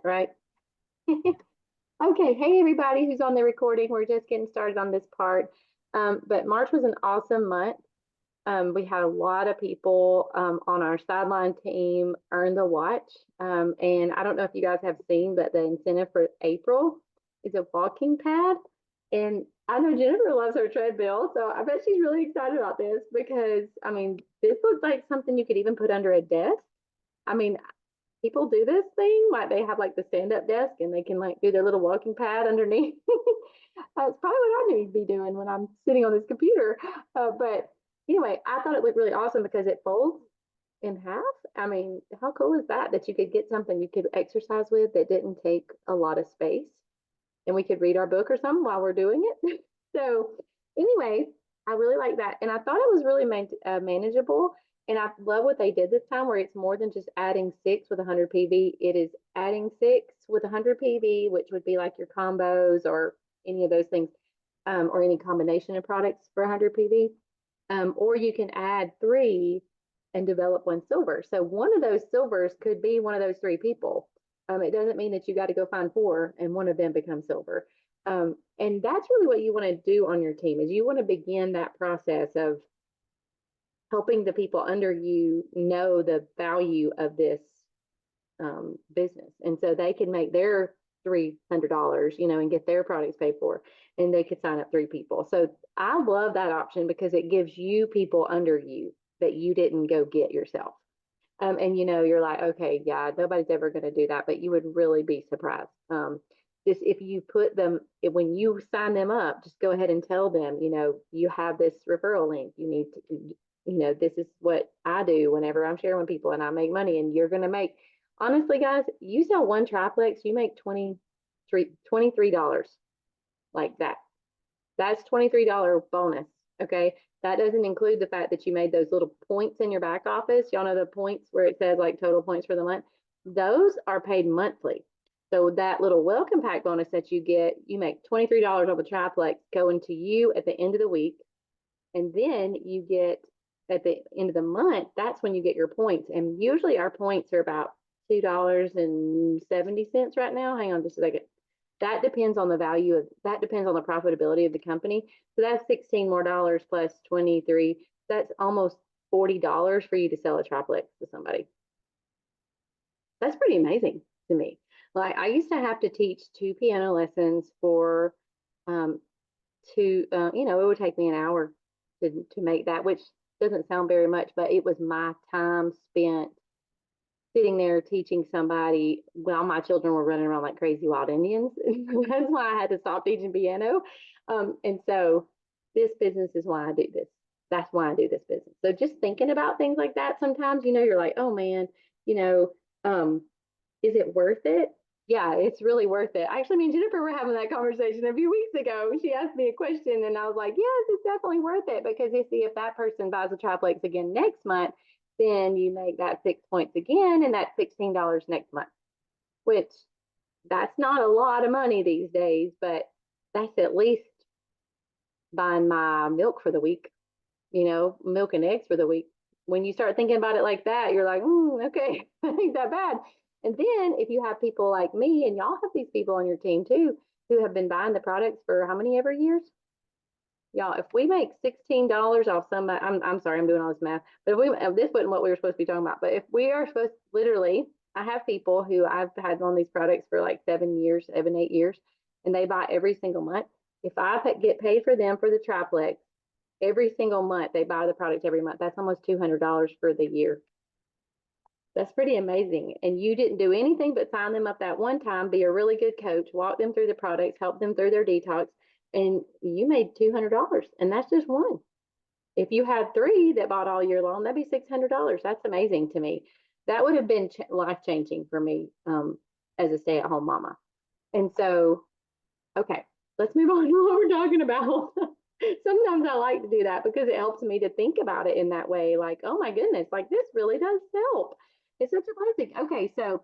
right? Okay, hey everybody who's on the recording. We're just getting started on this part. But March was an awesome month. We had a lot of people on our sideline team earn the watch. And I don't know if you guys have seen, but the incentive for April is a walking pad. And I know Jennifer loves her treadmill, so I bet she's really excited about this because, I mean, this looks like something you could even put under a desk. I mean, people do this thing, like they have like the stand-up desk and they can like do their little walking pad underneath. That's probably what I need to be doing when I'm sitting on this computer. But anyway, I thought it looked really awesome because it folds in half. I mean, how cool is that? That you could get something you could exercise with that didn't take a lot of space, and we could read our book or something while we're doing it. So anyway, I really like that, and I thought it was really manageable. And I love what they did this time, where it's more than just adding six with 100 PV. It is adding six with 100 PV, which would be like your combos or any of those things, or any combination of products for 100 PV. Or you can add three and develop one silver. So one of those silvers could be one of those three people. It doesn't mean that you got to go find four and one of them becomes silver. And that's really what you want to do on your team, is you want to begin that process of helping the people under you know the value of this business. And so they can make their $300, and get their products paid for, and they could sign up three people. So I love that option because it gives you people under you that you didn't go get yourself. And you're like, okay, yeah, nobody's ever going to do that, but you would really be surprised. Just if you put them, when you sign them up, just go ahead and tell them, you have this referral link. You need to, this is what I do whenever I'm sharing with people and I make money, and you're going to make, honestly, guys, you sell one triplex, you make $23 like that. That's $23 bonus. Okay. That doesn't include the fact that you made those little points in your back office. Y'all know the points where it says like total points for the month. Those are paid monthly. So that little welcome pack bonus that you get, you make $23 off a triplex going to you at the end of the week. And then you get at the end of the month, that's when you get your points. And usually our points are about $2.70 right now. Hang on just a second. That depends on the value of, that depends on the profitability of the company. So that's 16 more dollars plus 23. That's almost $40 for you to sell a triplex to somebody. That's pretty amazing to me. Like, I used to have to teach two piano lessons for it would take me an hour to make that, which doesn't sound very much, but it was my time spent sitting there teaching somebody while my children were running around like crazy wild Indians. That's why I had to stop teaching piano. And so this business is why I do this. That's why I do this business. So just thinking about things like that sometimes, you're like, oh man, is it worth it? Yeah, it's really worth it. Actually, me and Jennifer were having that conversation a few weeks ago. She asked me a question and I was like, yes, it's definitely worth it, because you see, if that person buys a triplex again next month, then you make that 6 points again, and that's $16 next month, which that's not a lot of money these days, but that's at least buying my milk for the week, milk and eggs for the week. When you start thinking about it like that, you're like, okay, ain't that bad. And then if you have people like me, and y'all have these people on your team too, who have been buying the products for how many ever years? Y'all, if we make $16 off somebody, I'm sorry, I'm doing all this math, but this wasn't what we were supposed to be talking about. But if we are supposed to, literally, I have people who I've had on these products for like 7, 8 years, and they buy every single month. If I get paid for them for the triplex every single month, they buy the product every month. That's almost $200 for the year. That's pretty amazing. And you didn't do anything but sign them up that one time, be a really good coach, walk them through the products, help them through their detox, and you made $200. And that's just one. If you had three that bought all year long, that'd be $600. That's amazing to me. That would have been life changing for me as a stay at home mama. And so, okay, let's move on to what we're talking about. Sometimes I like to do that because it helps me to think about it in that way. Like, oh my goodness, like this really does help. It's such a blessing. Okay, so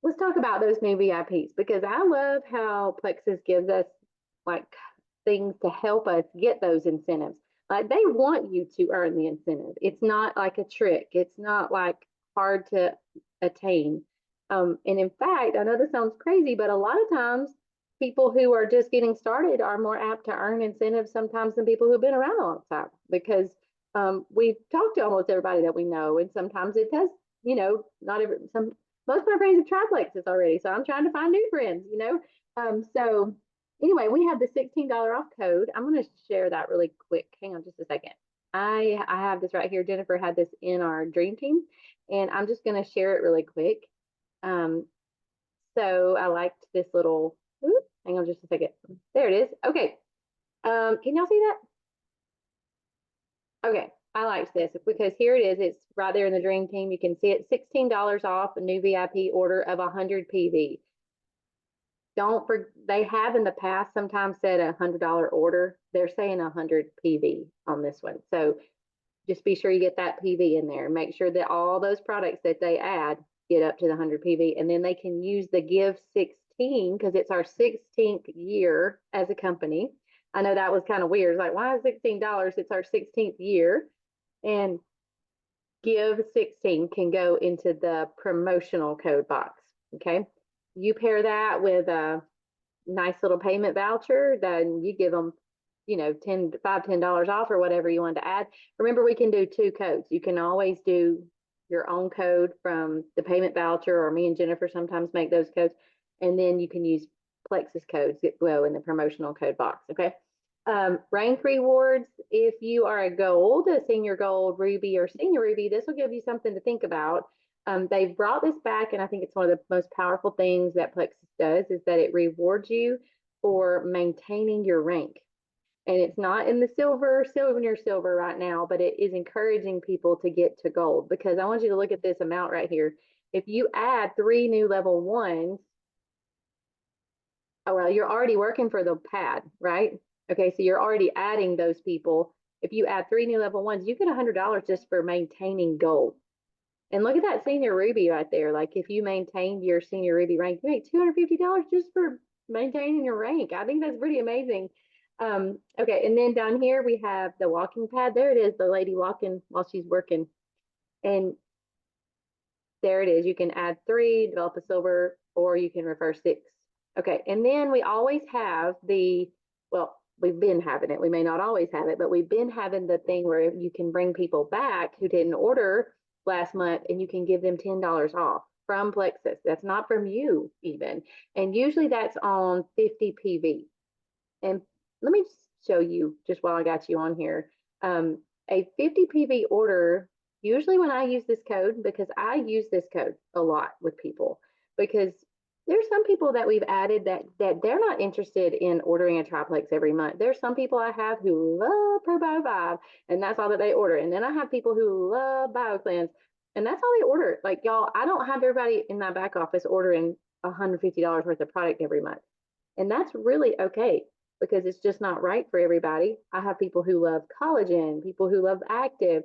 let's talk about those new VIPs, because I love how Plexus gives us like things to help us get those incentives. Like, they want you to earn the incentive. It's not like a trick. It's not like hard to attain. And in fact, I know this sounds crazy, but a lot of times people who are just getting started are more apt to earn incentives sometimes than people who've been around a long time because we've talked to almost everybody that we know, and sometimes it does, not every some most of my friends have tried Plexus already, so I'm trying to find new friends. So anyway, we have the $16 off code. I'm going to share that really quick. Hang on just a second. I have this right here. Jennifer had this in our dream team, and I'm just going to share it really quick. Um, so I liked this little, hang on just a second. There it is. Okay. Can y'all see that? Okay. I liked this because here it is. It's right there in the dream team. You can see it, $16 off a new VIP order of 100 PV. They have in the past sometimes said a $100 order. They're saying 100 PV on this one. So just be sure you get that PV in there. Make sure that all those products that they add get up to the 100 PV, and then they can use the Give 16 because it's our 16th year as a company. I know that was kind of weird. It's like, why is $16? It's our 16th year, and Give 16 can go into the promotional code box. Okay, you pair that with a nice little payment voucher, then you give them, $10 off or whatever you want to add. Remember, we can do two codes. You can always do your own code from the payment voucher, or me and Jennifer sometimes make those codes. And then you can use Plexus codes that go in the promotional code box. Okay. Rank rewards. If you are a gold, a senior gold, ruby, or senior ruby, this will give you something to think about. They've brought this back, and I think it's one of the most powerful things that Plexus does is that it rewards you for maintaining your rank. And it's not in the silver right now, but it is encouraging people to get to gold, because I want you to look at this amount right here. If you add 3 new level 1s, oh, well, you're already working for the pad, right? Okay, so you're already adding those people. If you add 3 new level 1s, you get $100 just for maintaining gold. And look at that senior ruby right there. Like, if you maintained your senior ruby rank, you make $250 just for maintaining your rank. I think that's pretty amazing. Okay, and then down here we have the walking pad. There it is, the lady walking while she's working. And there it is. You can add 3, develop a silver, or you can refer 6. Okay, and then we always have well, we've been having it. We may not always have it, but we've been having the thing where you can bring people back who didn't order last month, and you can give them $10 off from Plexus. That's not from you even. And usually that's on 50 PV. And let me show you just while I got you on here. A 50 PV order, usually when I use this code, because I use this code a lot with people, because there's some people that we've added that they're not interested in ordering a triplex every month. There's some people I have who love ProBio 5, and that's all that they order. And then I have people who love BioCleanse, and that's all they order. Like, y'all, I don't have everybody in my back office ordering $150 worth of product every month. And that's really okay, because it's just not right for everybody. I have people who love collagen, people who love active.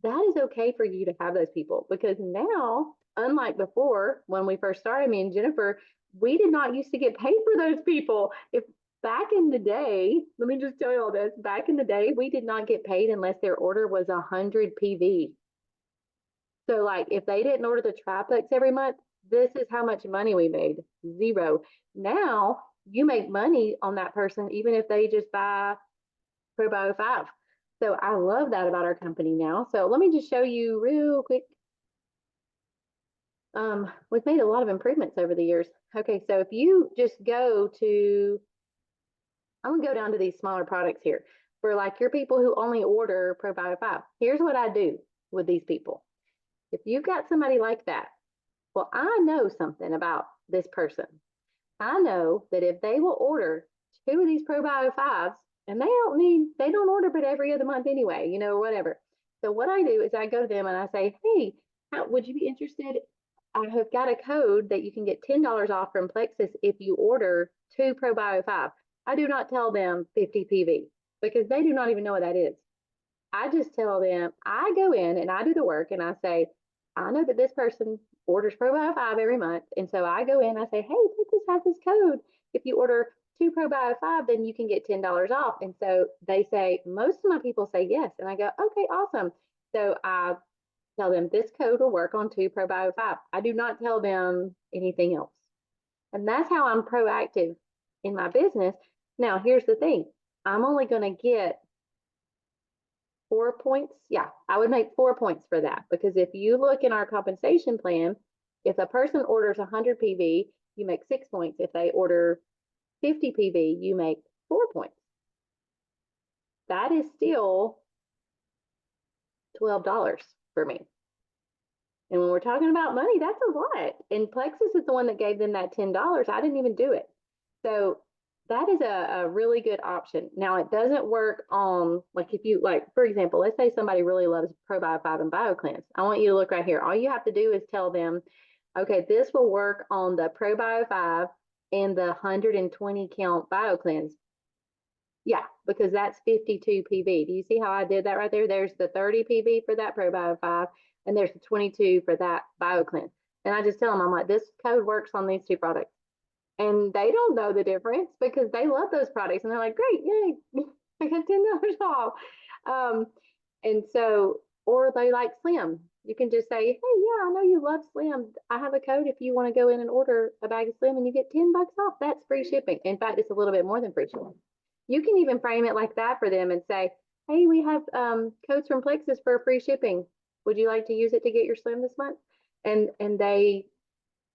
That is okay for you to have those people, because now, unlike before, when we first started, me and Jennifer, we did not used to get paid for those people. If back in the day, let me just tell you all this, back in the day, we did not get paid unless their order was 100 PV. So, like, if they didn't order the triplex every month, this is how much money we made, 0. Now you make money on that person even if they just buy ProBio 5. So I love that about our company now. So let me just show you real quick. We've made a lot of improvements over the years. Okay, so if you just go to, I'm gonna go down to these smaller products here for like your people who only order ProBio 5. Here's what I do with these people. If you've got somebody like that, well, I know something about this person. I know that if they will order 2 of these ProBio 5s, and they don't order but every other month anyway, whatever. So what I do is I go to them and I say, hey, would you be interested? I have got a code that you can get $10 off from Plexus if you order 2 ProBio 5. I do not tell them 50 PV, because they do not even know what that is. I just tell them, I go in and I do the work, and I say, I know that this person orders ProBio 5 every month. And so I go in, I say, hey, Plexus has this code. If you order 2 ProBio 5, then you can get $10 off. And so they say, most of my people say yes. And I go, okay, awesome. So I tell them this code will work on 2 Probio 5. I do not tell them anything else. And that's how I'm proactive in my business. Now, here's the thing. I'm only going to get 4 points. Yeah, I would make 4 points for that, because if you look in our compensation plan, if a person orders 100 PV, you make 6 points. If they order 50 PV, you make 4 points. That is still $12 for me. And when we're talking about money, that's a lot. And Plexus is the one that gave them that $10. I didn't even do it. So that is a really good option. Now, it doesn't work on, like, if you, like, for example, let's say somebody really loves Probio 5 and BioCleanse. I want you to look right here. All you have to do is tell them, okay, this will work on the Probio 5 and the 120 count BioCleanse. Yeah, because that's 52 PV. Do you see how I did that right there? There's the 30 PV for that Probio 5, and there's the 22 for that BioCleanse. And I just tell them, I'm like, this code works on these 2 products. And they don't know the difference because they love those products. And they're like, great, yay, I got $10 off. And so, or they like Slim. You can just say, hey, yeah, I know you love Slim. I have a code if you want to go in and order a bag of Slim and you get $10 off. That's free shipping. In fact, it's a little bit more than free shipping. You can even frame it like that for them and say, hey, we have codes from Plexus for free shipping. Would you like to use it to get your Slim this month? And they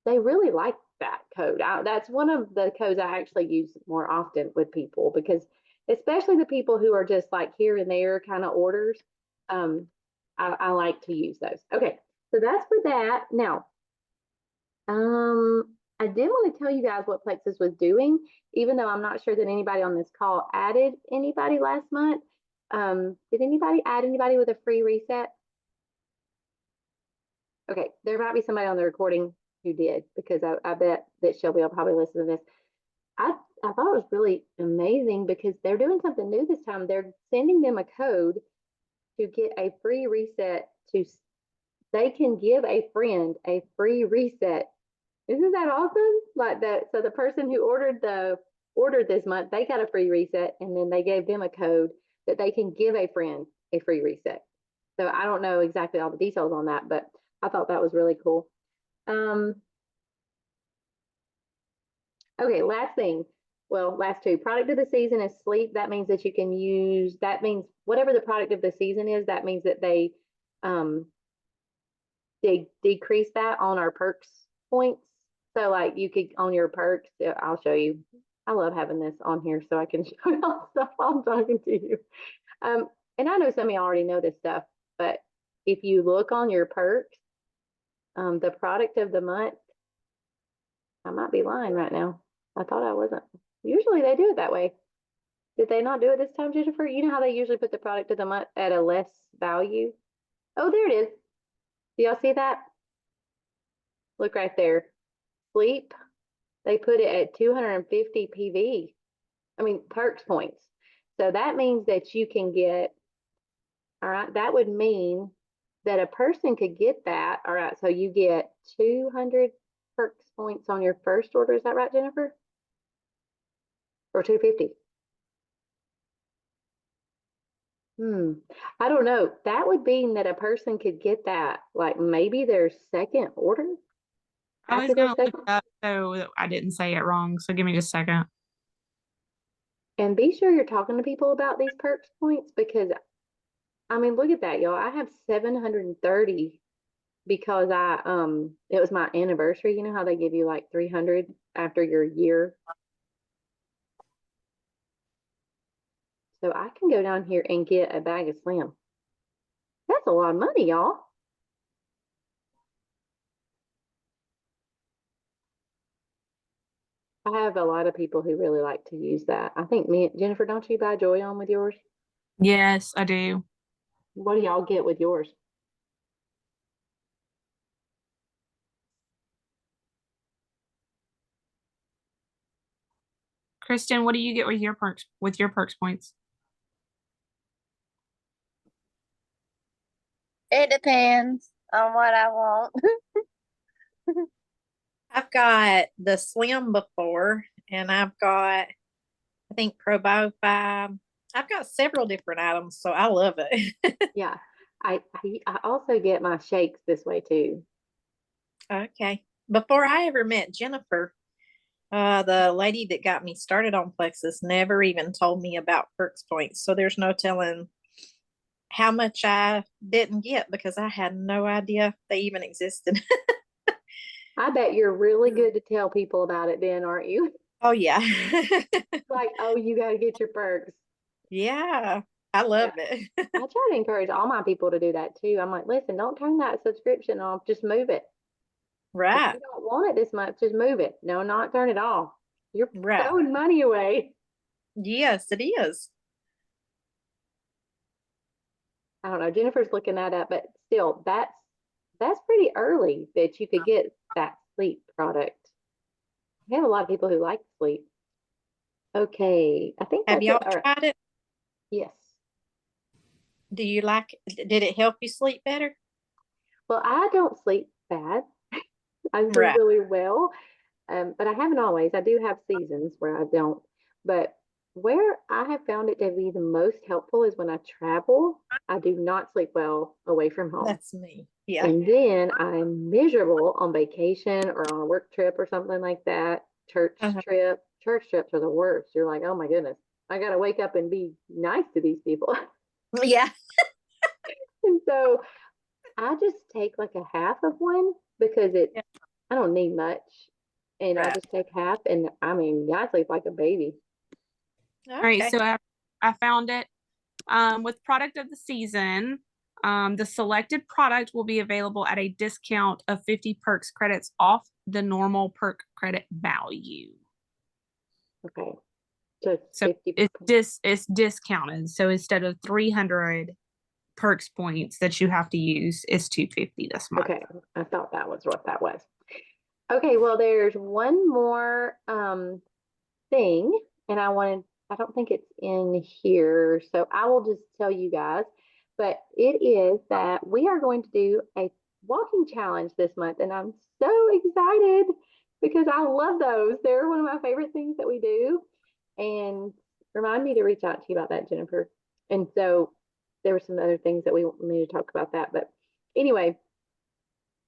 really like that code. That's one of the codes I actually use more often with people, because especially the people who are just like here and there kind of orders, I like to use those. Okay, so that's for that. Now, I did want to tell you guys what Plexus was doing, even though I'm not sure that anybody on this call added anybody last month. Did anybody add anybody with a free reset? Okay, there might be somebody on the recording who did, because I bet that Shelby will probably listen to this. I thought it was really amazing because they're doing something new this time. They're sending them a code to get a free reset. They can give a friend a free reset. Isn't that awesome? Like that. So the person who ordered this month, they got a free reset, and then they gave them a code that they can give a friend a free reset. So I don't know exactly all the details on that, but I thought that was really cool. Okay, last thing. Well, last 2. Product of the season is sleep. That means that you can use, that means whatever the product of the season is, that means that they decrease that on our perks points. So like you could, on your perks, I'll show you. I love having this on here so I can show you all stuff while I'm talking to you. And I know some of you already know this stuff, but if you look on your perks, the product of the month, I might be lying right now. I thought I wasn't. Usually they do it that way. Did they not do it this time, Jennifer? You know how they usually put the product of the month at a less value? Oh, there it is. Do y'all see that? Look right there. Sleep, they put it at 250 PV. I mean, perks points. So that means that you can get, all right, that would mean that a person could get that. All right, so you get 200 perks points on your first order. Is that right, Jennifer? Or 250? I don't know. That would mean that a person could get that, like maybe their second order I was after their going to look second. it up so that I didn't say it wrong. So give me just a second. And be sure you're talking to people about these perks points, because I mean, look at that, y'all. I have 730 because it was my anniversary. You know how they give you like 300 after your year? So I can go down here and get a bag of Slim. That's a lot of money, y'all. I have a lot of people who really like to use that. I think Jennifer, don't you buy Joy On with yours? Yes, I do. What do y'all get with yours? Kristen, what do you get with your perks points? It depends on what I want. I've got the Slim before, and I've got, I think, Probio 5. I've got several different items, so I love it. Yeah, I also get my shakes this way too. Okay. Before I ever met Jennifer, the lady that got me started on Plexus never even told me about perks points. So there's no telling how much I didn't get because I had no idea they even existed. I bet you're really good to tell people about it then, aren't you? Oh, yeah. Like, oh, you got to get your perks. Yeah. I love it. I try to encourage all my people to do that too. I'm like, listen, don't turn that subscription off. Just move it. If Right. you don't want it this month, just move it. No, not turn it off. You're Right. throwing money away. Yes, it is. I don't know. Jennifer's looking that up, but still, that's pretty early that you could get that sleep product. We have a lot of people who like sleep. Okay, I think Have that's it. y'all All right. tried it? Yes. Do you like it? Did it help you sleep better? Well, I don't sleep bad. I sleep Right. really well, but I haven't always. I do have seasons where I don't. But where I have found it to be the most helpful is when I travel. I do not sleep well away from home. That's me. Yeah. And then I'm miserable on vacation or on a work trip or something like that. Church Uh-huh. trip. Church trips are the worst. You're like, oh my goodness, I got to wake up and be nice to these people. Yeah. And so I just take like a half of one because Yeah. I don't need much. And I Right. just take half and I mean, I sleep like a baby. All right, Okay. so I found it. With product of the season, the selected product will be available at a discount of 50 perks credits off the normal perk credit value. Okay. So So 50. it's discounted. So instead of 300 perks points that you have to use, it's 250 this month. Okay. I thought that was what that was. Okay. Well, there's one more thing, and I don't think it's in here. So I will just tell you guys, but it is that we are going to do a walking challenge this month, and I'm so excited because I love those. They're one of my favorite things that we do. And remind me to reach out to you about that, Jennifer. And so there were some other things that we need to talk about that. But anyway,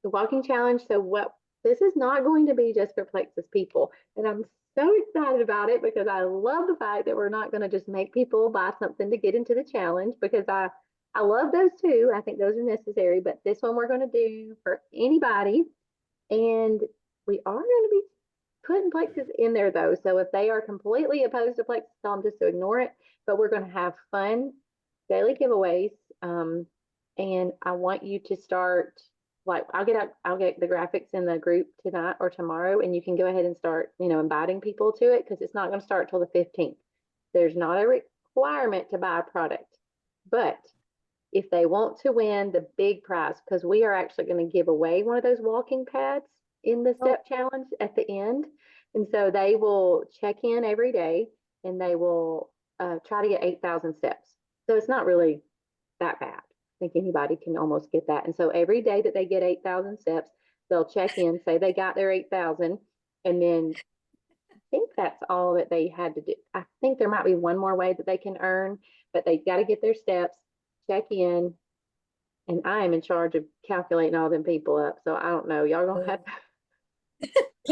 the walking challenge. So what this is not going to be just for Plexus people. And I'm so excited about it because I love the fact that we're not going to just make people buy something to get into the challenge because I love those too. I think those are necessary, but this one we're going to do for anybody. And we are going to be putting Plexus in there though. So if they are completely opposed to Plexus, tell them just to ignore it. But we're going to have fun daily giveaways. And I want you to start like I'll get the graphics in the group tonight or tomorrow, and you can go ahead and start, inviting people to it because it's not going to start till the 15th. There's not a requirement to buy a product, but if they want to win the big prize, because we are actually going to give away one of those walking pads in the step challenge at the end. And so they will check in every day and they will try to get 8,000 steps. So it's not really that bad. I think anybody can almost get that. And so every day that they get 8,000 steps, they'll check in, say they got their 8,000, and then I think that's all that they had to do. I think there might be one more way that they can earn, but they got to get their steps, check in, and I am in charge of calculating all them people up. So I don't know. Y'all gonna have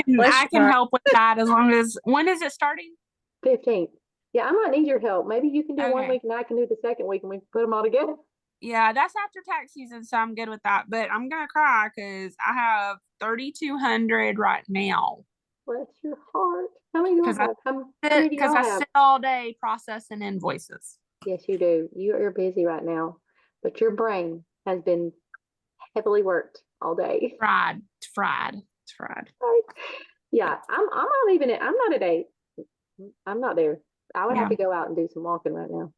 Bless I your can heart. help with that as long as when is it starting? 15th. Yeah, I might need your help. Maybe you can do one Okay. week and I can do the second week and we can put them all together. Yeah, that's after tax season, so I'm good with that. But I'm gonna cry because I have 3,200 right now. Bless your heart. How many do I Because I have? How many do y'all have? sit all day processing invoices. Yes, you do. You are busy right now, but your brain has been heavily worked all day. Fried. It's fried. It's fried. Right? Yeah, I'm not even I'm not at 8. I'm not there. I would have Yeah. to go out and do some walking right now.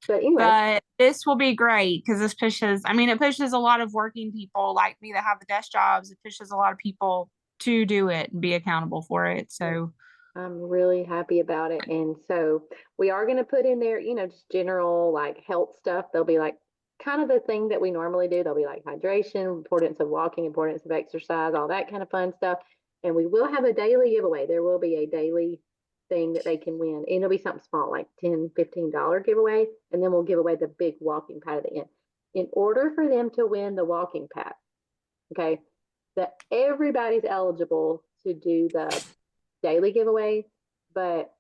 But anyway, But this will be great because this pushes, I mean, it pushes a lot of working people like me that have the desk jobs. It pushes a lot of people to do it and be accountable for it. So I'm really happy about it. And so we are going to put in there, just general like health stuff. There'll be like kind of the thing that we normally do. There'll be like hydration, importance of walking, importance of exercise, all that kind of fun stuff. And we will have a daily giveaway. There will be a daily thing that they can win. And it'll be something small, like $10, $15 giveaway. And then we'll give away the big walking pad at the end. in order for them to win the walking pack, okay, that everybody's eligible to do the daily giveaway, but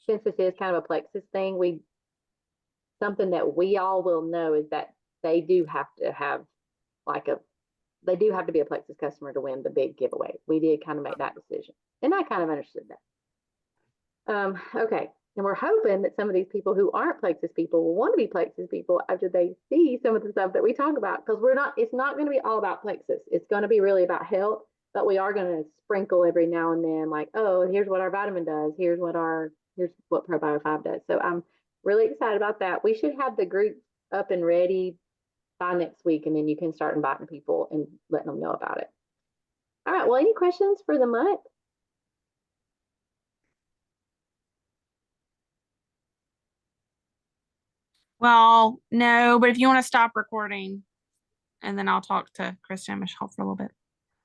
since this is kind of a Plexus thing, something that we all will know is that they do have to have they do have to be a Plexus customer to win the big giveaway. We did kind of make that decision, and I kind of understood that. Okay, and we're hoping that some of these people who aren't Plexus people will want to be Plexus people after they see some of the stuff that we talk about, because it's not going to be all about Plexus. It's going to be really about health, but we are going to sprinkle every now and then, like, oh, here's what our vitamin does. Here's what Probio 5 does. So I'm really excited about that. We should have the group up and ready by next week, and then you can start inviting people and letting them know about it. All right. Well, any questions for the month? Well, no, but if you want to stop recording, and then I'll talk to Krista and Michelle for a little bit.